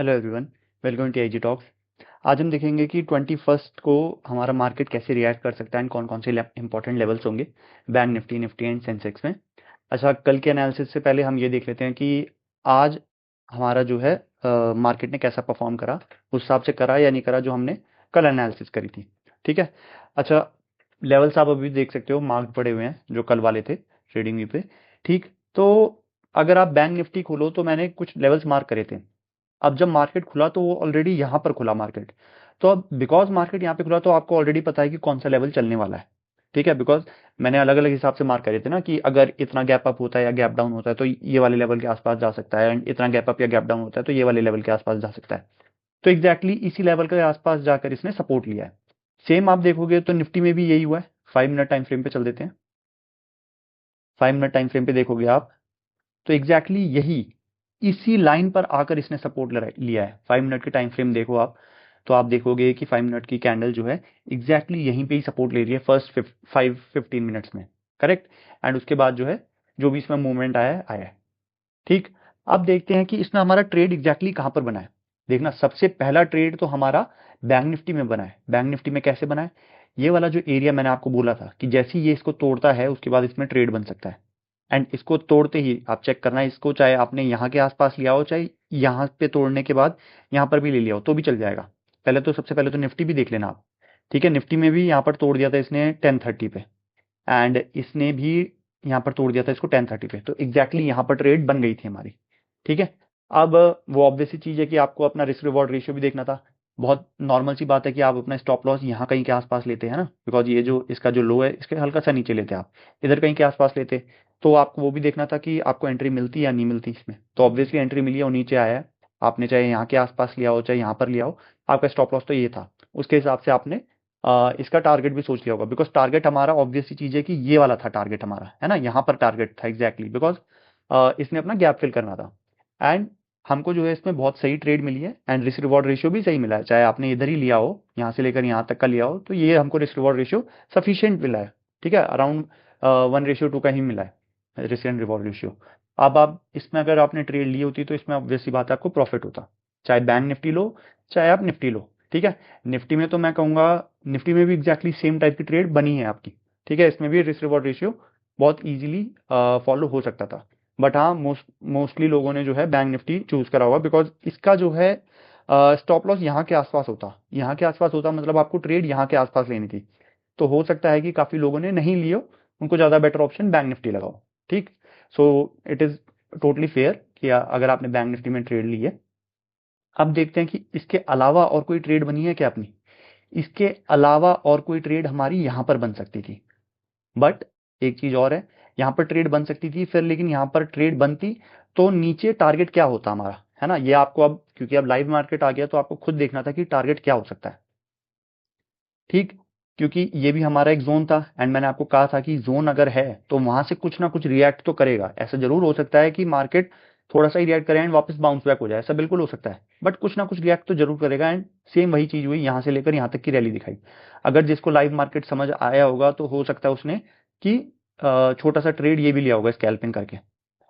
Hello everyone, welcome to IG talks. आज हम देखेंगे कि 21st को हमारा मार्केट कैसे रिएक्ट कर सकता है एंड कौन कौन से इंपॉर्टेंट लेवल्स होंगे bank Nifty Nifty and Sensex में। अच्छा, कल के एनालिसिस से पहले हम ये देख लेते हैं कि आज हमारा जो है मार्केट ने कैसा परफॉर्म करा, उस हिसाब से करा या नहीं करा जो हमने कल एनालिसिस करी थी। ठीक है। अच्छा, लेवल्स आप अभी देख सकते हो, मार्क पड़े हुए हैं जो कल वाले थे ट्रेडिंग व्यू पे। ठीक, तो अगर आप बैंक निफ्टी खोलो तो मैंने कुछ लेवल्स मार्क करे थे। अब जब मार्केट खुला तो वो ऑलरेडी यहाँ पर खुला मार्केट। तो अब बिकॉज मार्केट यहाँ पे खुला तो आपको ऑलरेडी पता है कि कौन सा लेवल चलने वाला है। ठीक है, बिकॉज मैंने अलग अलग हिसाब से मार्क करे थे ना कि अगर इतना गैप अप होता है या गैप डाउन होता है तो ये वाले लेवल के आसपास जा सकता है, एंड इतना गैप अप या गैप डाउन होता है तो ये वाले लेवल के आसपास जा सकता है। तो एग्जैक्टली इसी लेवल के आसपास जाकर इसने सपोर्ट लिया है। सेम आप देखोगे तो निफ्टी में भी यही हुआ है। 5 मिनट टाइम फ्रेम पे चल देते हैं। 5 मिनट टाइम फ्रेम पे देखोगे आप तो एग्जैक्टली यही इसी लाइन पर आकर इसने सपोर्ट लिया है। 5 मिनट के टाइम फ्रेम देखो आप, तो आप देखोगे कि 5 मिनट की कैंडल जो है एग्जैक्टली यहीं पे ही सपोर्ट ले रही है फर्स्ट 15 मिनट्स में। करेक्ट। एंड उसके बाद जो है जो भी इसमें मूवमेंट आया है। ठीक। अब देखते हैं कि इसमें हमारा ट्रेड एग्जैक्टली कहां पर बना है। देखना, सबसे पहला ट्रेड तो हमारा बैंक निफ्टी में बना है। बैंक निफ्टी में कैसे बना है? ये वाला जो एरिया मैंने आपको बोला था कि जैसे ही ये इसको तोड़ता है उसके बाद इसमें ट्रेड बन सकता है। एंड इसको तोड़ते ही आप चेक करना, इसको चाहे आपने यहाँ के आसपास लिया हो चाहे यहाँ पे तोड़ने के बाद यहाँ पर भी ले लिया हो तो भी चल जाएगा। पहले तो सबसे पहले तो निफ्टी भी देख लेना आप। ठीक है, निफ्टी में भी यहाँ पर तोड़ दिया था इसने 10:30 पे, एंड इसने भी यहाँ पर तोड़ दिया था इसको 10:30 पे। तो एग्जैक्टली यहाँ पर ट्रेड बन गई थी हमारी। ठीक है। अब वो ऑब्वियस सी चीज़ है कि आपको अपना रिस्क रिवॉर्ड रेशियो भी देखना था। बहुत नॉर्मल सी बात है कि आप अपना स्टॉप लॉस यहाँ कहीं के आसपास लेते हैं ना, बिकॉज ये जो इसका जो लो है इसके हल्का सा नीचे लेते हैं आप, इधर कहीं के आसपास लेते। तो आपको वो भी देखना था कि आपको एंट्री मिलती या नहीं मिलती इसमें। तो ऑब्वियसली एंट्री मिली है और नीचे आया है। आपने चाहे यहाँ के आसपास लिया हो चाहे यहाँ पर लिया हो, आपका स्टॉप लॉस तो ये था। उसके हिसाब से आपने इसका टारगेट भी सोच लिया होगा, बिकॉज टारगेट हमारा ऑब्वियस सी चीज़ है कि ये वाला था टारगेट हमारा, है ना, यहाँ पर टारगेट था एग्जैक्टली, बिकॉज इसने अपना गैप फिल करना था। एंड हमको जो है इसमें बहुत सही ट्रेड मिली है एंड रिस्क रिवॉर्ड रेशियो भी सही मिला है। चाहे आपने इधर ही लिया हो, यहाँ से लेकर यहाँ तक का लिया हो, तो ये हमको रिस्क रिवॉर्ड रेशियो सफिशियंट मिला है। ठीक है, अराउंड 1:2 का ही मिला है रिस्क एंड रिवॉर्ड रेशियो। अब आप इसमें अगर आपने ट्रेड ली होती तो इसमें ऑब्वियस सी बात है आपको प्रॉफिट होता, चाहे बैंक निफ्टी लो चाहे आप निफ्टी लो। ठीक है। निफ्टी में तो मैं कहूँगा निफ्टी में भी एग्जैक्टली सेम टाइप की ट्रेड बनी है आपकी। ठीक है, इसमें भी रिस्क रिवॉर्ड रेशियो बहुत इजीली फॉलो हो सकता था। बट हाँ, मोस्टली लोगों ने जो है बैंक निफ्टी चूज करा हुआ, बिकॉज इसका जो है स्टॉप लॉस यहाँ के आसपास होता, यहाँ के आसपास होता, मतलब आपको ट्रेड यहाँ के आसपास लेनी थी। तो हो सकता है कि काफ़ी लोगों ने नहीं लियो, उनको ज़्यादा बेटर ऑप्शन बैंक निफ्टी लगाओ। ठीक। So it is totally fair कि अगर आपने बैंक निफ्टी में ट्रेड ली है। अब देखते हैं कि इसके अलावा और कोई ट्रेड बनी है क्या अपनी। इसके अलावा और कोई ट्रेड हमारी यहाँ पर बन सकती थी। बट एक चीज और है, यहाँ पर ट्रेड बन सकती थी फिर, लेकिन यहाँ पर ट्रेड बनती तो नीचे टारगेट क्या होता हमारा, है ना, ये आपको अब क्योंकि अब लाइव मार्केट आ गया तो आपको खुद देखना था कि टारगेट क्या हो सकता है। ठीक। क्योंकि ये भी हमारा एक जोन था एंड मैंने आपको कहा था कि जोन अगर है तो वहां से कुछ ना कुछ रिएक्ट तो करेगा। ऐसा जरूर हो सकता है कि मार्केट थोड़ा सा ही रिएक्ट करे एंड वापस बाउंस बैक हो जाए, ऐसा बिल्कुल हो सकता है, बट कुछ ना कुछ रिएक्ट तो जरूर करेगा। एंड सेम वही चीज हुई, यहाँ से लेकर यहाँ तक की रैली दिखाई। अगर जिसको लाइव मार्केट समझ आया होगा तो हो सकता है उसने कि छोटा सा ट्रेड ये भी लिया होगा स्कैल्पिंग करके,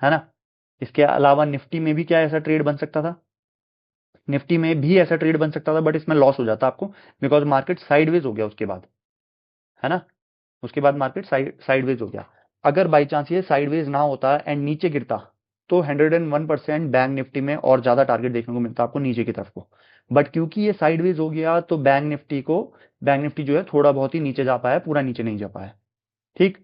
है ना। इसके अलावा निफ्टी में भी क्या ऐसा ट्रेड बन सकता था? निफ्टी में भी ऐसा ट्रेड बन सकता था, बट इसमें लॉस हो जाता आपको, बिकॉज मार्केट साइडवेज हो गया उसके बाद, है ना। उसके बाद मार्केट साइडवेज हो गया। अगर बाई चांस ये साइडवेज ना होता एंड नीचे गिरता तो 101% बैंक निफ्टी में और ज्यादा टारगेट देखने को मिलता आपको नीचे की तरफ को। बट क्योंकि ये साइडवेज हो गया तो बैंक निफ्टी जो है थोड़ा बहुत ही नीचे जा पाया, पूरा नीचे नहीं जा पाया। ठीक।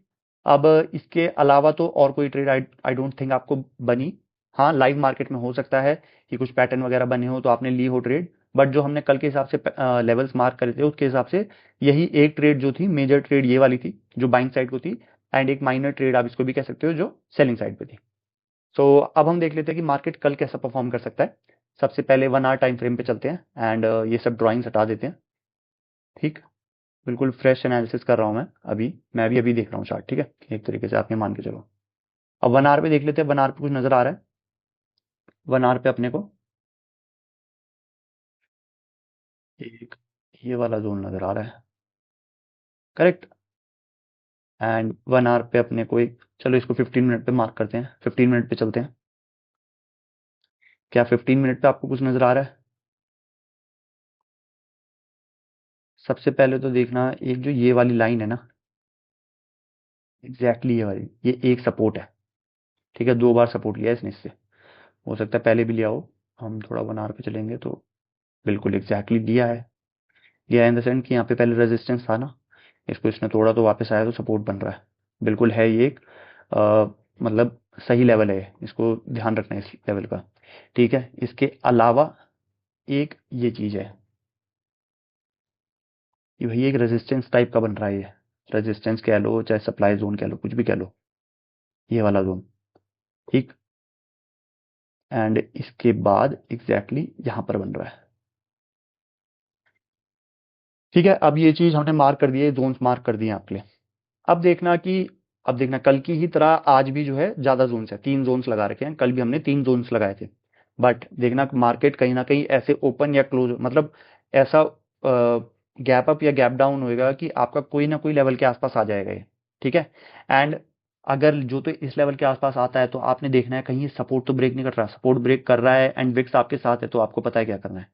अब इसके अलावा तो और कोई ट्रेड आई डोंट थिंक आपको बनी। हाँ, लाइव मार्केट में हो सकता है कि कुछ पैटर्न वगैरह बने हो तो आपने ली हो ट्रेड, बट जो हमने कल के हिसाब से लेवल्स मार्क करे थे उसके हिसाब से यही एक ट्रेड जो थी, मेजर ट्रेड ये वाली थी जो बाइंग साइड को थी, एंड एक माइनर ट्रेड आप इसको भी कह सकते हो जो सेलिंग साइड पे थी। सो अब हम देख लेते हैं कि मार्केट कल कैसा परफॉर्म कर सकता है। सबसे पहले 1 आवर टाइम फ्रेम पे चलते हैं एंड ये सब ड्राइंग्स हटा देते हैं। ठीक। बिल्कुल फ्रेश एनालिसिस कर रहा हूँ मैं भी अभी देख रहा हूँ चार्ट। ठीक है, एक तरीके से आप ये मान के चलो। अब 1 आवर पे देख लेते हैं, 1 आवर पे कुछ नजर आ रहा है। 1 आवर पे अपने को एक ये वाला जोन नजर आ रहा है। करेक्ट। एंड 1 आवर पे अपने को एक, चलो इसको 15 मिनट पे मार्क करते हैं, 15 मिनट पे चलते हैं। क्या 15 मिनट पे आपको कुछ नजर आ रहा है? सबसे पहले तो देखना, एक जो ये वाली लाइन है ना, एग्जैक्टली ये वाली, ये एक सपोर्ट है। ठीक है, 2 बार सपोर्ट लिया है इसने इससे, हो सकता है पहले भी लिया हो। हम थोड़ा 1 आवर पे चलेंगे तो बिल्कुल एग्जैक्टली लिया है इन द सेंस कि यहाँ पे पहले रेजिस्टेंस था ना, इसको इसने तोड़ा तो वापस आया तो सपोर्ट बन रहा है। बिल्कुल है ये एक मतलब सही लेवल है, इसको ध्यान रखना है इस लेवल का। ठीक है, इसके अलावा एक ये चीज़ है, ये भाई एक रेजिस्टेंस टाइप का बन रहा है, ये रेजिस्टेंस कह लो चाहे सप्लाई जोन कह लो, कुछ भी कह लो, ये वाला जोन। ठीक, एंड इसके बाद एग्जैक्टली यहाँ पर बन रहा है। ठीक है, अब ये चीज हमने मार्क कर दी है, जोन्स मार्क कर दिए आपके लिए। अब देखना कि अब देखना कल की ही तरह आज भी जो है ज्यादा जोन्स है, 3 जोन्स लगा रखे हैं, कल भी हमने 3 जोन्स लगाए थे। बट देखना मार्केट कहीं ना कहीं ऐसे ओपन या क्लोज, मतलब ऐसा गैप अप या गैप डाउन होएगा कि आपका कोई ना कोई लेवल के आसपास आ जाएगा ये। ठीक है, एंड अगर जो तो इस लेवल के आसपास आता है तो आपने देखना है कहीं सपोर्ट तो ब्रेक नहीं कर रहा, सपोर्ट ब्रेक कर रहा है एंड विक्स आपके साथ है तो आपको पता है क्या करना है।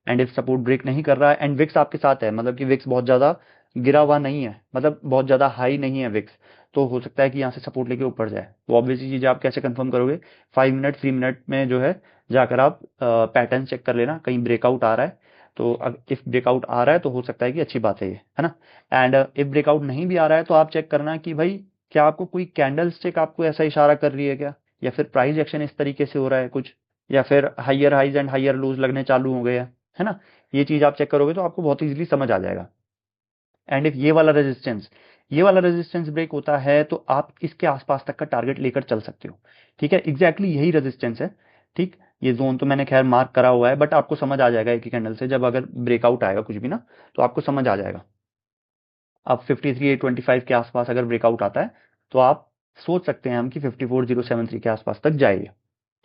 एंड इफ सपोर्ट ब्रेक नहीं कर रहा है एंड विक्स आपके साथ है, मतलब कि विक्स बहुत ज्यादा गिरा हुआ नहीं है, मतलब बहुत ज्यादा हाई नहीं है विक्स, तो हो सकता है कि यहाँ से सपोर्ट लेके ऊपर जाए। तो ऑब्वियसली चीज आप कैसे कंफर्म करोगे, 5 मिनट 3 मिनट में जो है जाकर आप पैटर्न चेक कर लेना, कहीं ब्रेकआउट आ रहा है तो इफ ब्रेकआउट आ रहा है तो हो सकता है कि अच्छी बात है ये, है ना। एंड इफ ब्रेकआउट नहीं भी आ रहा है तो आप चेक करना कि भाई क्या आपको कोई कैंडल स्टिक आपको ऐसा इशारा कर रही है क्या, या फिर प्राइस एक्शन इस तरीके से हो रहा है कुछ, या फिर higher highs and higher lows लगने चालू हो गए हैं, है ना। ये चीज आप चेक करोगे तो आपको बहुत इजीली समझ आ जाएगा। एंड इफ ये वाला रेजिस्टेंस ब्रेक होता है तो आप इसके आसपास तक का टारगेट लेकर चल सकते हो। ठीक है, एग्जैक्टली यही रेजिस्टेंस है। ठीक, ये जोन तो मैंने खैर मार्क करा हुआ है बट आपको समझ आ जाएगा एक ही कैंडल से, जब अगर ब्रेकआउट आएगा कुछ भी ना तो आपको समझ आ जाएगा। अब 53,825 के आसपास अगर ब्रेकआउट आता है तो आप सोच सकते हैं हम कि 54,073 के आसपास तक जाएगी।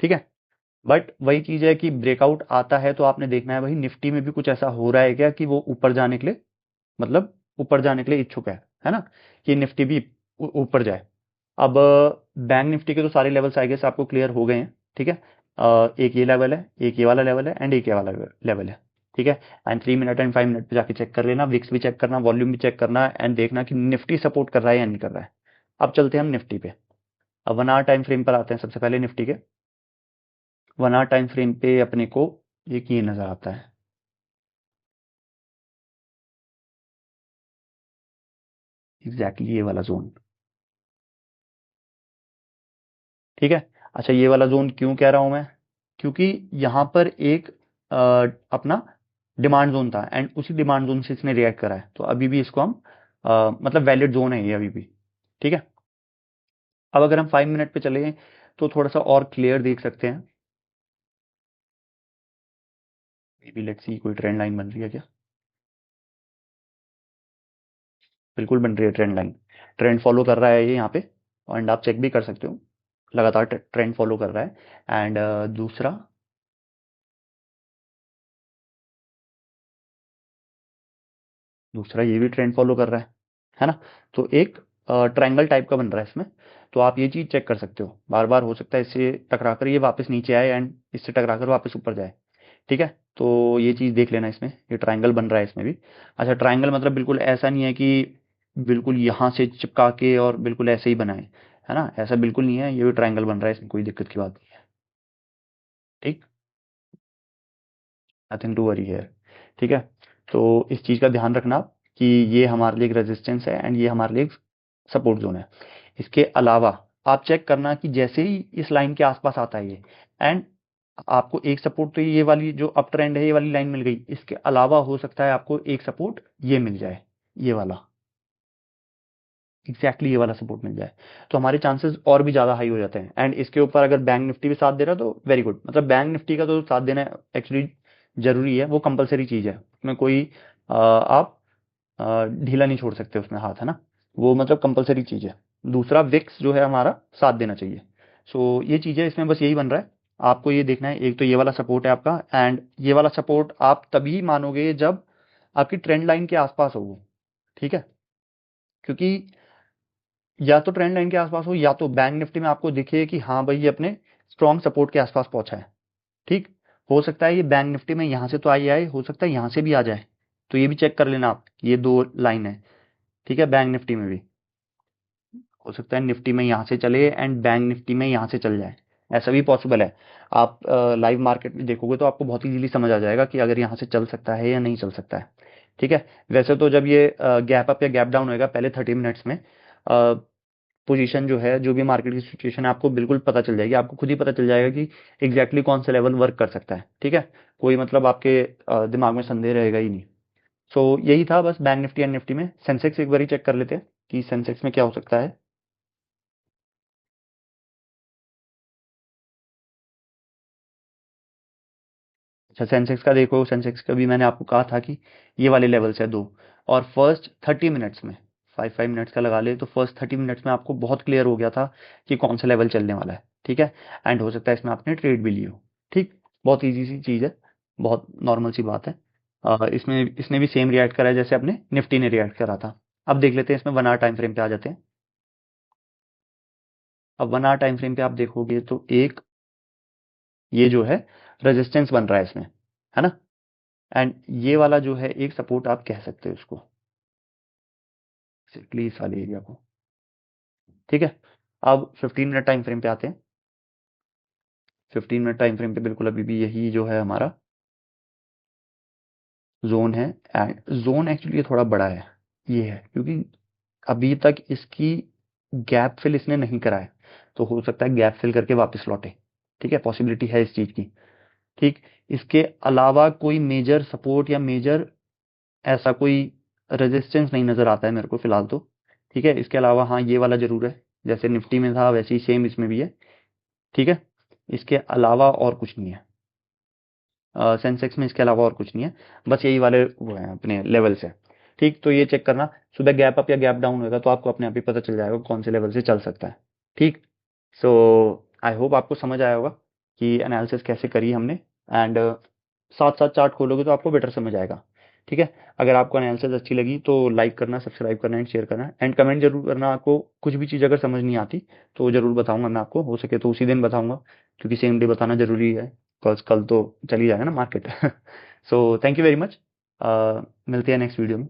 ठीक है, बट वही चीज है कि ब्रेकआउट आता है तो आपने देखना है भाई निफ्टी में भी कुछ ऐसा हो रहा है क्या कि वो ऊपर जाने के लिए, मतलब ऊपर जाने के लिए इच्छुक है ना, कि निफ्टी भी ऊपर जाए। अब बैंक निफ्टी के तो सारे लेवल्स आई गेस आपको क्लियर हो गए हैं। ठीक है, एक ये लेवल है, एक ये वाला लेवल है एंड एक ये वाला लेवल है। ठीक है, एंड 3 मिनट एंड 5 मिनट पे जाके चेक कर लेना, विक्स भी चेक करना, वॉल्यूम भी चेक करना एंड देखना कि निफ्टी सपोर्ट कर रहा है या नहीं कर रहा है। अब चलते हैं हम निफ्टी पे। अब 1 आवर टाइम फ्रेम पर आते हैं सबसे पहले निफ्टी के। 1 आवर टाइम फ्रेम पे अपने को एक ये नजर आता है, एग्जैक्टली ये वाला जोन। ठीक है, अच्छा ये वाला जोन क्यों कह रहा हूं मैं, क्योंकि यहाँ पर एक अ, अपना डिमांड जोन था एंड उसी डिमांड जोन से इसने रिएक्ट करा है, तो अभी भी इसको हम मतलब वैलिड जोन है ये अभी भी। ठीक है, अब अगर हम 5 मिनट पे चले तो थोड़ा सा और क्लियर देख सकते हैं। मे बी लेट्स सी कोई ट्रेंड लाइन बन रही है क्या, बिल्कुल बन रही है ट्रेंड लाइन, ट्रेंड फॉलो कर रहा है ये यहाँ पे, एंड आप चेक भी कर सकते हो, लगातार ट्रेंड फॉलो कर रहा है। एंड दूसरा ये भी ट्रेंड फॉलो कर रहा है ना। तो एक ट्रायंगल टाइप का बन रहा है इसमें, तो आप ये चीज चेक कर सकते हो, बार बार हो सकता है इससे टकराकर ये वापस नीचे आए एंड इससे टकराकर वापस ऊपर जाए। ठीक है, तो ये चीज देख लेना, इसमें ये ट्रायंगल बन रहा है इसमें भी। अच्छा, ट्रायंगल मतलब बिल्कुल ऐसा नहीं है कि बिल्कुल यहाँ से चिपका के और बिल्कुल ऐसे ही बनाए, है ना, ऐसा बिल्कुल नहीं है, ये भी ट्रायंगल बन रहा है, इसमें कोई दिक्कत की बात नहीं है। ठीक, नथिंग टू वरी है। ठीक है, तो इस चीज का ध्यान रखना आप कि ये हमारे लिए एक रेजिस्टेंस है एंड ये हमारे लिए एक सपोर्ट जोन है। इसके अलावा आप चेक करना कि जैसे ही इस लाइन के आसपास आता है ये, एंड आपको एक सपोर्ट तो ये वाली जो अप ट्रेंड है ये वाली लाइन मिल गई, इसके अलावा हो सकता है आपको एक सपोर्ट ये मिल जाए, ये वाला, एग्जैक्टली ये वाला सपोर्ट मिल जाए, तो हमारे चांसेस और भी ज़्यादा हाई हो जाते हैं। एंड इसके ऊपर अगर बैंक निफ्टी भी साथ दे रहा है तो वेरी गुड, मतलब बैंक निफ्टी का तो साथ देना एक्चुअली जरूरी है, वो कंपलसरी चीज़ है, उसमें कोई आप ढीला नहीं छोड़ सकते उसमें हाथ, है ना, वो मतलब कंपलसरी चीज़ है। दूसरा विक्स जो है हमारा साथ देना चाहिए। सो ये चीज़ें इसमें बस यही बन रहा है, आपको ये देखना है, एक तो ये वाला सपोर्ट है आपका, एंड ये वाला सपोर्ट आप तभी मानोगे जब आपकी ट्रेंड लाइन के आसपास हो वो। ठीक है, क्योंकि या तो ट्रेंड लाइन के आसपास हो या तो बैंक निफ्टी में आपको दिखे कि हाँ भाई ये अपने स्ट्रॉन्ग सपोर्ट के आसपास पहुंचा है। ठीक, हो सकता है ये बैंक निफ्टी में यहाँ से तो आई आए, हो सकता है यहाँ से भी आ जाए, तो ये भी चेक कर लेना आप, ये 2 लाइन है, ठीक है। बैंक निफ्टी में भी हो सकता है निफ्टी में यहाँ से चले एंड बैंक निफ्टी में यहाँ से चल जाए, ऐसा भी पॉसिबल है। आप लाइव मार्केट में देखोगे तो आपको बहुत इजीली समझ आ जाएगा कि अगर यहाँ से चल सकता है या नहीं चल सकता है, ठीक है। वैसे तो जब ये गैप अप या गैप डाउन होएगा पहले 30 मिनट्स में पोजीशन जो है, जो भी मार्केट की सिचुएशन है, आपको बिल्कुल पता चल जाएगी, आपको खुद ही पता चल जाएगा कि एग्जैक्टली कौन सा लेवल वर्क कर सकता है, ठीक है। कोई मतलब आपके दिमाग में संदेह रहेगा ही नहीं। सो यही था बस बैंक निफ्टी एंड निफ्टी में। सेंसेक्स एक बार चेक कर लेते हैं कि सेंसेक्स में क्या हो सकता है। अच्छा, सेंसेक्स का देखो, सेंसेक्स का भी मैंने आपको कहा था कि ये वाले लेवल्स है 2, और फर्स्ट 30 मिनट्स में, 5 5 मिनट्स का लगा ले तो फर्स्ट 30 मिनट्स में आपको बहुत क्लियर हो गया था कि कौन सा लेवल चलने वाला है, ठीक है। एंड हो सकता है इसमें आपने ट्रेड भी ली हो, ठीक। बहुत ईजी सी चीज़ है, बहुत नॉर्मल सी बात है। इसमें इसने भी सेम रिएक्ट करा है जैसे अपने निफ्टी ने रिएक्ट करा था। अब देख लेते हैं इसमें 1 आवर टाइम फ्रेम पे आ जाते हैं। अब 1 आवर टाइम फ्रेम पे आप देखोगे तो एक ये जो है रेजिस्टेंस बन रहा है इसमें, है ना। एंड ये वाला जो है एक सपोर्ट आप कह सकते हो इसको, एक्जेक्टली इस वाले एरिया को, ठीक है। अब 15 मिनट टाइम फ्रेम पे आते हैं। 15 मिनट टाइम फ्रेम पे बिल्कुल अभी भी यही जो है हमारा जोन है। एंड जोन एक्चुअली थोड़ा बड़ा है, ये है क्योंकि अभी तक इसकी गैप फिल इसने नहीं करा है, तो हो सकता है गैप फिल करके वापस लौटे, ठीक है, पॉसिबिलिटी है इस चीज़ की, ठीक। इसके अलावा कोई मेजर सपोर्ट या मेजर ऐसा कोई रेजिस्टेंस नहीं नज़र आता है मेरे को फिलहाल तो, ठीक है। इसके अलावा हाँ ये वाला ज़रूर है, जैसे निफ्टी में था वैसे ही सेम इसमें भी है, ठीक है। इसके अलावा और कुछ नहीं है, सेंसेक्स में इसके अलावा और कुछ नहीं है, बस यही वाले वो हैं अपने लेवल्स है, ठीक। तो ये चेक करना, सुबह गैप अप या गैप डाउन होगा तो आपको अपने आप ही पता चल जाएगा कौन से लेवल से चल सकता है, ठीक। सो आई होप आपको समझ आया होगा कि एनालिसिस कैसे करी हमने। एंड साथ साथ चार्ट खोलोगे तो आपको बेटर समझ आएगा, ठीक है। अगर आपको एनालिसिस अच्छी लगी तो लाइक करना, सब्सक्राइब करना एंड शेयर करना एंड कमेंट जरूर करना। आपको कुछ भी चीज़ अगर समझ नहीं आती तो ज़रूर बताऊंगा मैं आपको, हो सके तो उसी दिन बताऊंगा, क्योंकि सेम डे बताना ज़रूरी है, बिकॉज कल तो चली जाएगा ना market. So thank you very much, मिलते हैं नेक्स्ट वीडियो में।